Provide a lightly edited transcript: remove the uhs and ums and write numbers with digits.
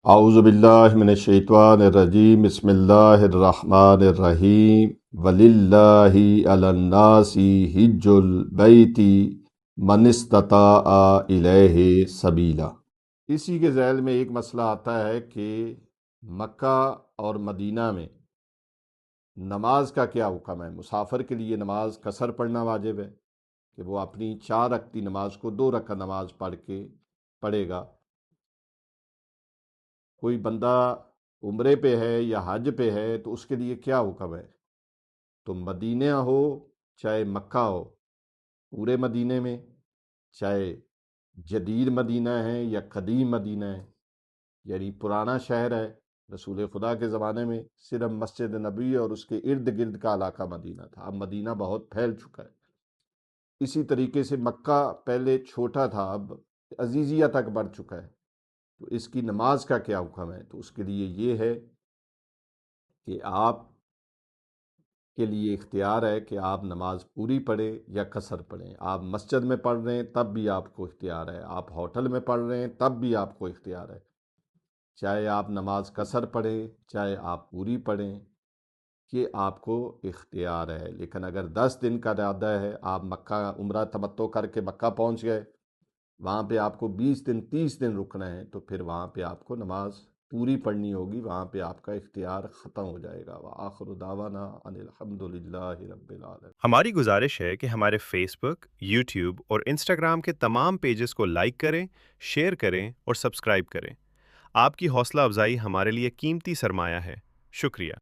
اعوذ باللہ من الشیطان الرجیم بسم اللہ الرحمن الرحیم وللہ علی الناس حج البیت من استطاع الیہ سبیلا۔ اسی کے ذیل میں ایک مسئلہ آتا ہے کہ مکہ اور مدینہ میں نماز کا کیا حکم ہے۔ مسافر کے لیے نماز قصر پڑھنا واجب ہے کہ وہ اپنی 4 رکعتی نماز کو 2 رکعت نماز پڑھے گا۔ کوئی بندہ عمرے پہ ہے یا حج پہ ہے تو اس کے لیے کیا حکم ہے؟ تو مدینہ ہو چاہے مکہ ہو، پورے مدینے میں، چاہے جدید مدینہ ہے یا قدیم مدینہ ہے، یعنی پرانا شہر ہے، رسول خدا کے زمانے میں صرف مسجد نبوی اور اس کے ارد گرد کا علاقہ مدینہ تھا، اب مدینہ بہت پھیل چکا ہے۔ اسی طریقے سے مکہ پہلے چھوٹا تھا، اب عزیزیہ تک بڑھ چکا ہے، تو اس کی نماز کا کیا حکم ہے؟ تو اس کے لیے یہ ہے کہ آپ کے لیے اختیار ہے کہ آپ نماز پوری پڑھیں یا قصر پڑھیں۔ آپ مسجد میں پڑھ رہے ہیں تب بھی آپ کو اختیار ہے، آپ ہوٹل میں پڑھ رہے ہیں تب بھی آپ کو اختیار ہے، چاہے آپ نماز قصر پڑھیں چاہے آپ پوری پڑھیں، یہ آپ کو اختیار ہے۔ لیکن اگر 10 دن کا ارادہ ہے، آپ مکہ عمرہ تمتع کر کے مکہ پہنچ گئے، وہاں پہ آپ کو 20 دن 30 دن رکنا ہے، تو پھر وہاں پہ آپ کو نماز پوری پڑھنی ہوگی، وہاں پہ آپ کا اختیار ختم ہو جائے گا۔ وآخر دعوانا ان الحمد للہ رب العالمین۔ ہماری گزارش ہے کہ ہمارے فیس بک، یوٹیوب اور انسٹاگرام کے تمام پیجز کو لائک کریں، شیئر کریں اور سبسکرائب کریں۔ آپ کی حوصلہ افزائی ہمارے لیے قیمتی سرمایہ ہے۔ شکریہ۔